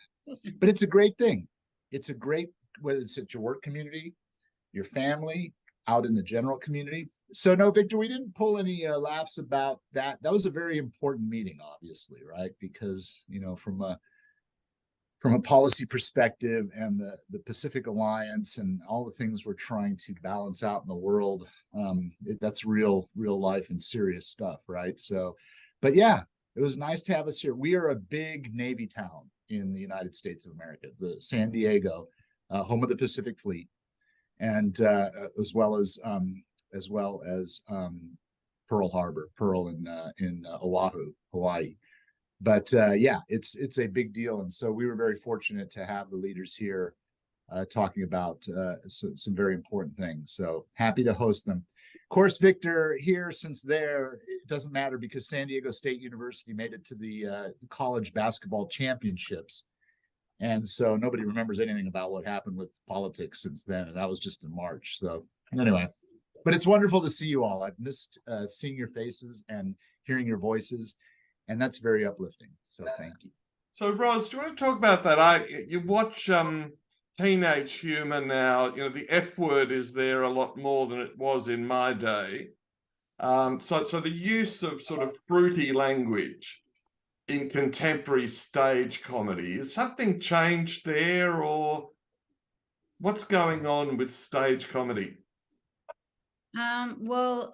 I: but it's a great thing. It's a great, whether it's at your work community, your family, out in the general community. So no, Victor, we didn't pull any laughs about that. That was a very important meeting, obviously, right? Because, from a policy perspective and the Pacific Alliance and all the things we're trying to balance out in the world, that's real life and serious stuff, right? So, but yeah, it was nice to have us here. We are a big Navy town in the United States of America, the San Diego, home of the Pacific Fleet, and as well as Pearl Harbor, Pearl in Oahu, Hawaii. But yeah, it's a big deal. And so we were very fortunate to have the leaders here talking about some very important things. So happy to host them. Of course, Victor, here, since it doesn't matter because San Diego State University made it to the college basketball championships. And so nobody remembers anything about what happened with politics since then. And that was just in March. So anyway, but it's wonderful to see you all. I've missed seeing your faces and hearing your voices. And that's very uplifting. So thank you.
A: So Ros, do you want to talk about that? You watch Teenage Humor now, the F word is there a lot more than it was in my day. So the use of sort of fruity language in contemporary stage comedy, is something changed there, or what's going on with stage comedy?
B: Well,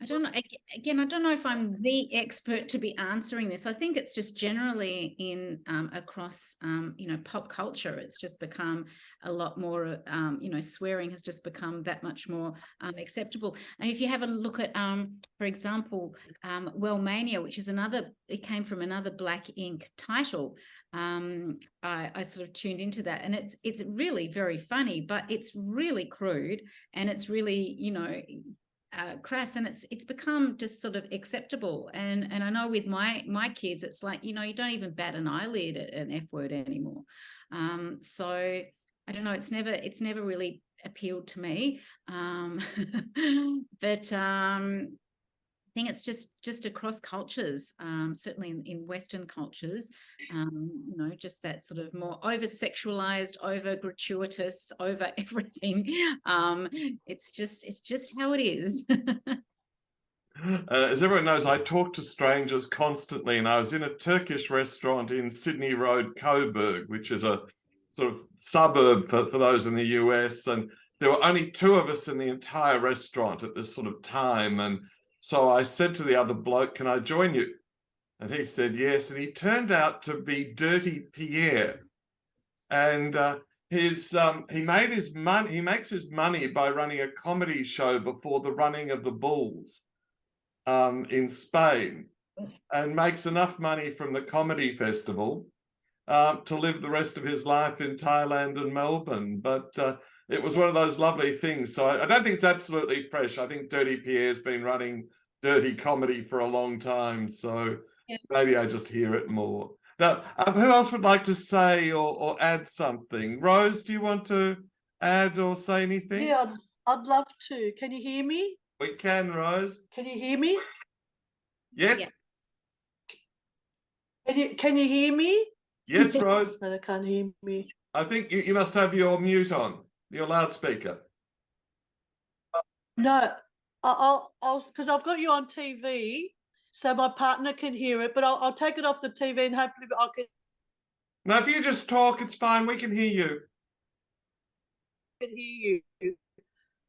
B: I don't know. Again, I don't know if I'm the expert to be answering this. I think it's just generally in across pop culture. It's just become a lot more. Swearing has just become that much more acceptable. And if you have a look at, for example, Wellmania, which is it came from another Black Ink title. I sort of tuned into that, and it's really very funny, but it's really crude and it's really crass, and it's become just sort of acceptable. And I know with my kids, it's like, you don't even bat an eyelid at an F word anymore. So I don't know, it's never really appealed to me. But I think it's just across cultures, certainly in Western cultures, just that sort of more over-sexualized, over-gratuitous, over everything. It's just how it is.
A: As everyone knows, I talk to strangers constantly, and I was in a Turkish restaurant in Sydney Road, Coburg, which is a sort of suburb for those in the US, and there were only two of us in the entire restaurant at this sort of time, and so I said to the other bloke, can I join you? And he said yes, and he turned out to be Dirty Pierre. And he makes his money by running a comedy show before the running of the bulls in Spain, and makes enough money from the comedy festival to live the rest of his life in Thailand and Melbourne. But it was one of those lovely things. So I don't think it's absolutely fresh. I think Dirty Pierre's been running dirty comedy for a long time. So maybe I just hear it more. Now, who else would like to say or add something? Rose, do you want to add or say anything?
J: Yeah, I'd love to. Can you hear me?
A: We can, Rose.
J: Can you hear me?
A: Yes.
B: Yeah.
J: Can you hear me?
A: Yes, Rose.
J: But I can't hear me.
A: I think you must have your mute on, your loudspeaker.
J: No, I'll because I've got you on TV, so my partner can hear it. But I'll take it off the TV and hopefully I can
A: Now, if you just talk, it's fine. We can hear you.
J: hear you.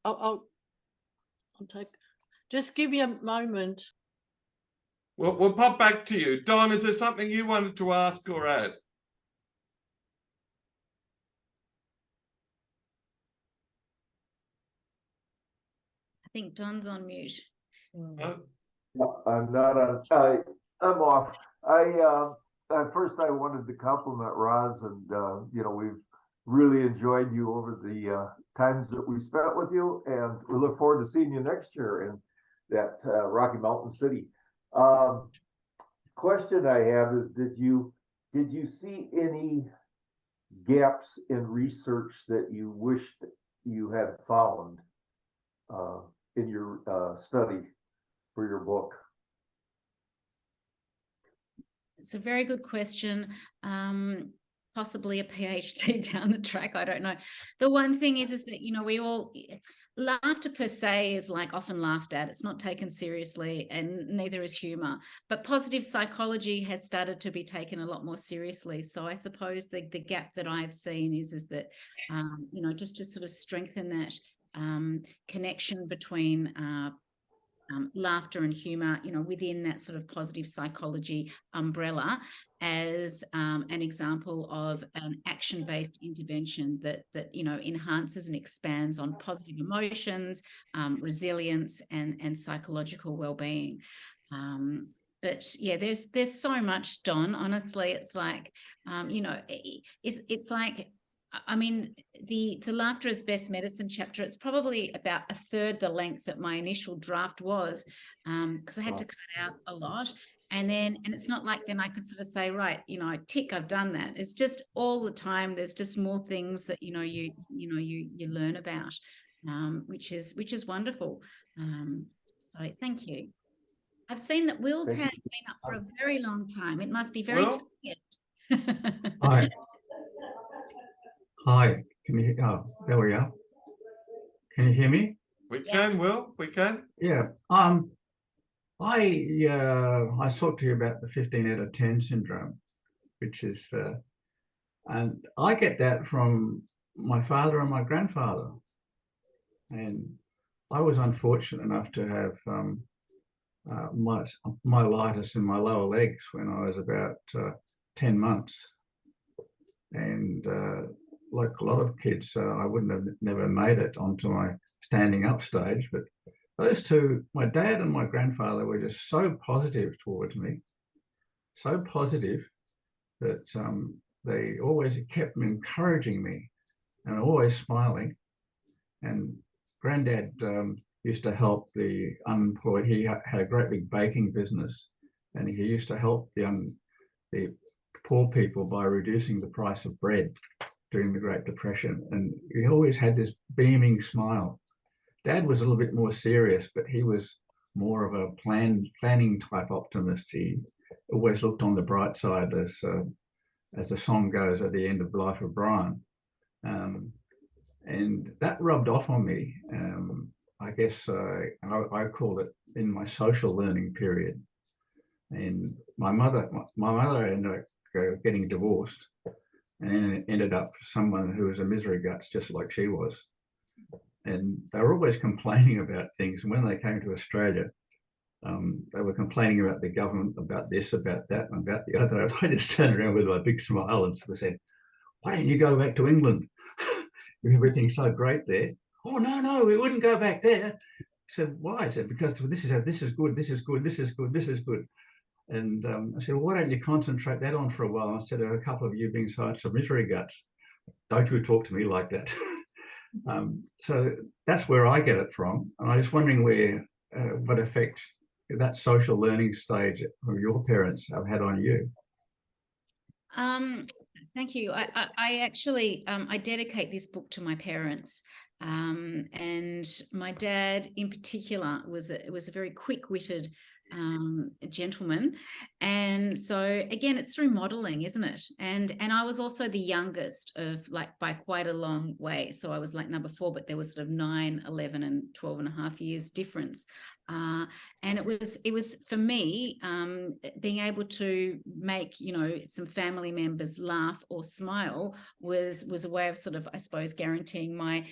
J: I'll take. Just give me a moment.
A: We'll pop back to you. Don, is there something you wanted to ask or add?
B: I think Don's on mute.
K: No, I'm not on. I'm off. First I wanted to compliment Roz, and you know, we've really enjoyed you over the times that we spent with you, and we look forward to seeing you next year in that Rocky Mountain City. Question I have is, did you see any gaps in research that you wished you had found in your study for your book?
B: It's a very good question. Possibly a PhD down the track. I don't know. The one thing is that, you know, we all, laughter per se is like often laughed at. It's not taken seriously, and neither is humor. But positive psychology has started to be taken a lot more seriously. So I suppose the gap that I've seen is that, you know, just to sort of strengthen that connection between laughter and humor, you know, within that sort of positive psychology umbrella, as an example of an action-based intervention that you know, enhances and expands on positive emotions, resilience, and psychological well-being. But yeah, there's so much, Don. Honestly, it's like, you know, it's like, I mean, the laughter is best medicine chapter, it's probably about a third the length that my initial draft was, because I had to cut out a lot. And it's not like then I could sort of say, right, you know, tick, I've done that. It's just all the time. There's just more things that, you know, you learn about, which is wonderful. So thank you. I've seen that Will's hand's been up for a very long time. It must be very tired.
L: Hi. Hi, can you, oh, there we are. Can you hear me?
A: We can, Will, we can.
L: Yeah, I talked to you about the 15 out of 10 syndrome, which is, and I get that from my father and my grandfather. And I was unfortunate enough to have myelitis in my lower legs when I was about 10 months. And like a lot of kids, I wouldn't have never made it onto my standing up stage. But those two, my dad and my grandfather, were just so positive towards me, so positive that they always kept encouraging me and always smiling. And Granddad used to help the unemployed. He had a great big baking business, and he used to help the poor people by reducing the price of bread during the Great Depression. And he always had this beaming smile. Dad was a little bit more serious, but he was more of a planning type optimist. He always looked on the bright side, as the song goes at the end of Life of Brian. And that rubbed off on me. I guess I called it in my social learning period. And my mother ended up getting divorced, and ended up someone who was a misery guts, just like she was. And they were always complaining about things. And when they came to Australia, they were complaining about the government, about this, about that, and about the other. And I just turned around with my big smile and sort of said, "Why don't you go back to England? Everything's so great there." "Oh, no, we wouldn't go back there." I said, "Why?" I said, "Because this is good, this is good, this is good." And I said, "Well, why don't you concentrate that on for a while instead of a couple of you being such a misery guts? Don't you talk to me like that." So that's where I get it from. And I was wondering what effect that social learning stage of your parents have had on you.
B: Thank you. I actually I dedicate this book to my parents, and my dad in particular was a very quick-witted gentleman. And so again, it's through modeling, isn't it? And I was also the youngest of, like, by quite a long way. So I was like number 4, but there was sort of 9, 11 and 12 and a half years difference. And it was for me, being able to make, you know, some family members laugh or smile was a way of sort of, I suppose, guaranteeing my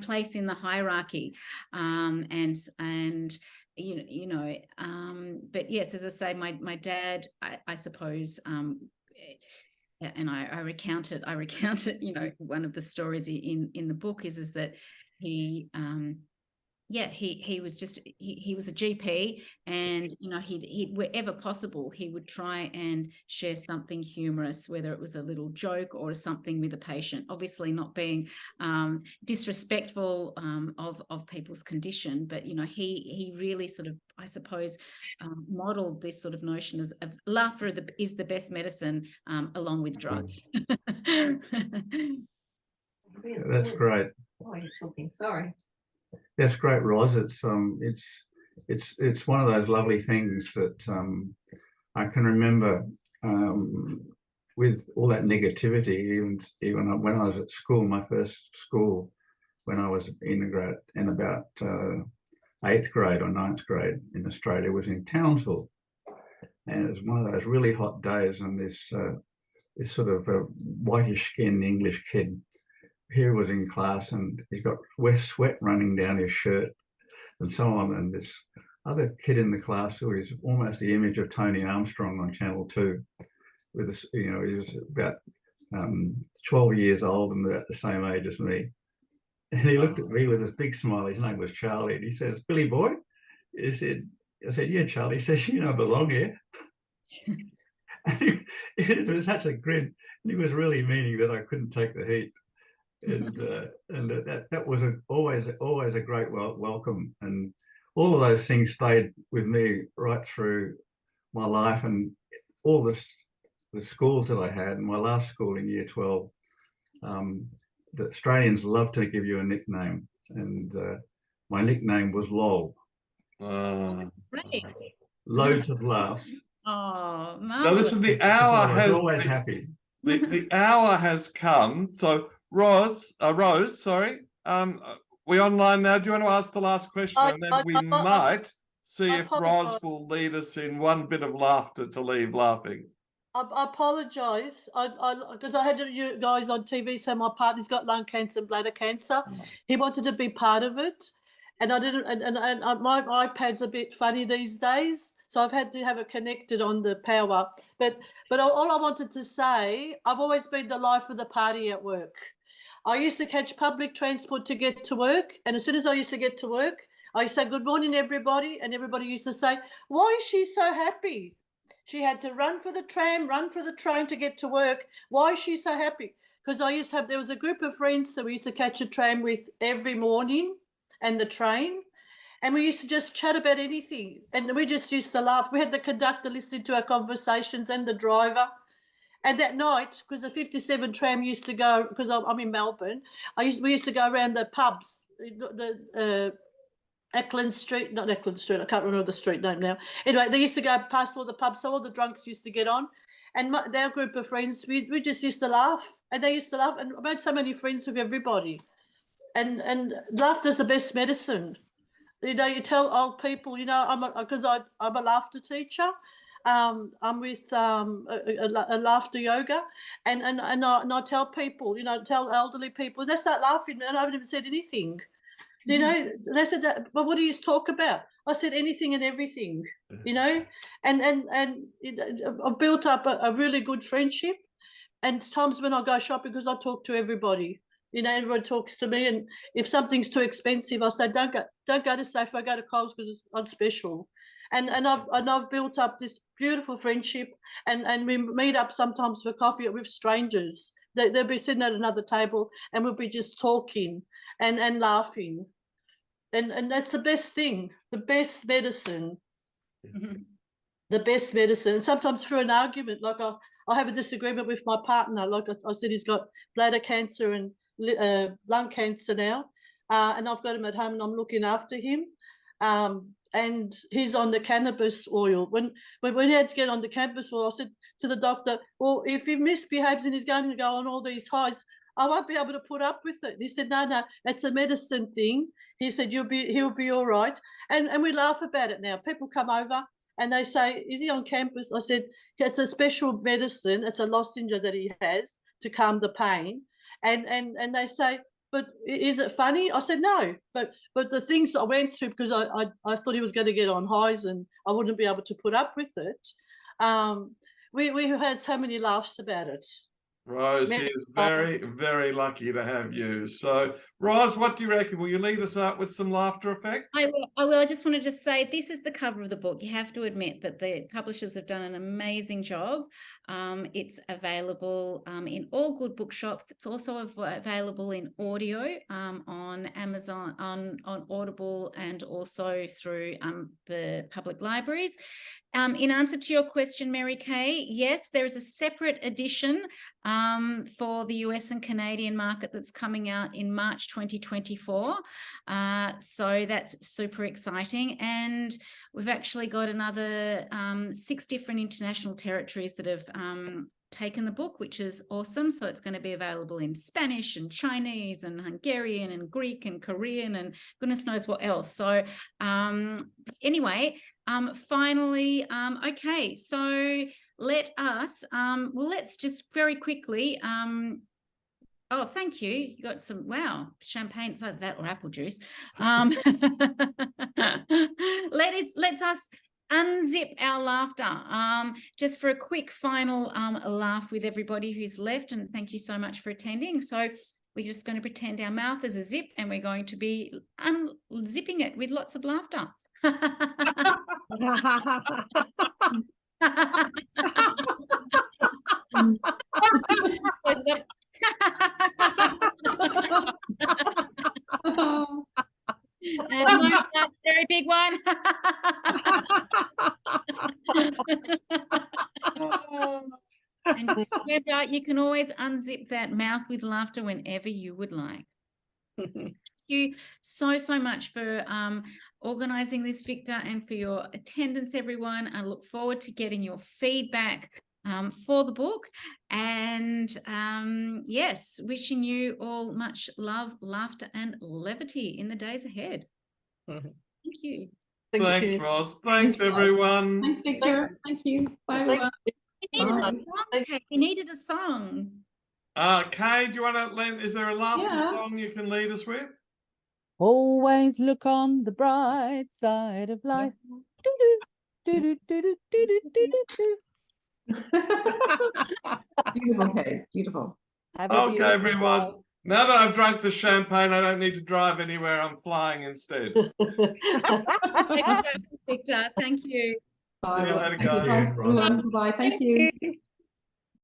B: place in the hierarchy. And you know, but yes, as I say, my dad, I suppose, and I recount it, you know, one of the stories in the book is that he was just he was a GP, and you know, he wherever possible he would try and share something humorous, whether it was a little joke or something with a patient, obviously not being disrespectful of people's condition, but you know, he really sort of, I suppose, modeled this sort of notion of laughter is the best medicine, along with drugs.
L: That's great.
G: Oh, you're talking. Sorry.
L: That's great, Roz. It's one of those lovely things that I can remember, with all that negativity, even when I was at school, my first school, when I was in about 8th grade or 9th grade in Australia, was in Townsville, and it was one of those really hot days, and this sort of a whitish-skinned English kid here was in class, and he's got sweat running down his shirt and so on, and this other kid in the class who is almost the image of Tony Armstrong on Channel 2, with this, you know, he was about 12 years old and about the same age as me, and he looked at me with his big smile. His name was Charlie, and he says, "Billy boy," I said, "Yeah, Charlie." He says, "You don't belong here." It was such a grin, and he was really meaning that I couldn't take the heat. And that was always a great welcome, and all of those things stayed with me right through my life, and all the schools that I had. In my last school in Year 12, the Australians love to give you a nickname, and my nickname was LOL.
B: Right.
L: Loads of laughs.
B: Oh,
A: now listen, the
L: I
A: hour
L: was
A: has
L: always happy.
A: the hour has come. So Rose, sorry. We online now. Do you want to ask the last question? And then we might see if Roz will lead us in one bit of laughter to leave laughing.
J: I apologise. Because I had you guys on TV, so my partner's got lung cancer and bladder cancer. He wanted to be part of it, and I didn't. And my iPad's a bit funny these days, so I've had to have it connected on the power. But all I wanted to say, I've always been the life of the party at work. I used to catch public transport to get to work, and as soon as I used to get to work, I used to say, "Good morning, everybody," and everybody used to say, "Why is she so happy? She had to run for the tram, run for the train to get to work. Why is she so happy?" Because there was a group of friends that we used to catch a tram with every morning, and the train, and we used to just chat about anything, and we just used to laugh. We had the conductor listening to our conversations and the driver. And that night, because the 57 tram used to go, because I'm in Melbourne, we used to go around the pubs, the Eckland Street, not Eckland Street, I can't remember the street name now. Anyway, they used to go past all the pubs, so all the drunks used to get on. And our group of friends, we just used to laugh, and they used to laugh. And I made so many friends with everybody. And laughter's the best medicine. You know, you tell old people, you know, I'm a laughter teacher. I'm with a laughter yoga, and I tell people, you know, tell elderly people, they start laughing, and I haven't even said anything. You know, they said that, but what do you talk about? I said anything and everything, you know, and I've built up a really good friendship. And times when I go shopping, because I talk to everybody, you know, everyone talks to me, and if something's too expensive, I say don't go to Safeway, go to Coles because it's on special. And I've built up this beautiful friendship, and we meet up sometimes for coffee with strangers. They'll be sitting at another table, and we'll be just talking and laughing, and that's the best thing, the best medicine. The best medicine. And sometimes through an argument, like I have a disagreement with my partner, like I said, he's got bladder cancer and lung cancer now, and I've got him at home and I'm looking after him. he's on the cannabis oil. When he had to get on the cannabis oil, I said to the doctor, well, if he misbehaves and he's going to go on all these highs, I won't be able to put up with it. He said, no, it's a medicine thing. He said, he'll be all right. And we laugh about it now. People come over and they say, is he on campus? I said, it's a special medicine. It's a lozenge that he has to calm the pain. And they say, but is it funny? I said, no, but the things I went through, because I thought he was going to get on highs and I wouldn't be able to put up with it. We had so many laughs about it.
A: Rose, he is very, very lucky to have you. So, Roz, what do you reckon? Will you lead us out with some laughter effect?
B: I will. I just wanted to say this is the cover of the book. You have to admit that the publishers have done an amazing job. It's available in all good bookshops. It's also available in audio on Amazon, on Audible, and also through the public libraries. In answer to your question, Mary Kay, yes, there is a separate edition for the US and Canadian market that's coming out in March 2024. So that's super exciting. And we've actually got another 6 different international territories that have taken the book, which is awesome. So it's going to be available in Spanish and Chinese and Hungarian and Greek and Korean and goodness knows what else. So anyway, finally, okay, so let's just very quickly, oh, thank you. You got some, wow, champagne, it's either that or apple juice. Let's us unzip our laughter, just for a quick final laugh with everybody who's left. And thank you so much for attending. So we're just going to pretend our mouth is a zip and we're going to be unzipping it with lots of laughter. And that very big one. And remember, you can always unzip that mouth with laughter whenever you would like. Thank you so much for organising this, Victor, and for your attendance, everyone. I look forward to getting your feedback for the book. And yes, wishing you all much love, laughter, and levity in the days ahead. Thank you.
A: Thanks, Roz. Thanks, everyone.
G: Thanks, Victor. Thank you. Bye, everyone.
B: We needed a song.
A: Kay, do you want to is there a laughter song you can lead us with?
C: Always look on the bright side of life.
G: Beautiful, Kay. Beautiful.
A: Okay, everyone. Now that I've drunk the champagne, I don't need to drive anywhere. I'm flying instead.
B: Victor, thank you.
G: Bye.
A: See you later, guys.
G: Bye. Thank you.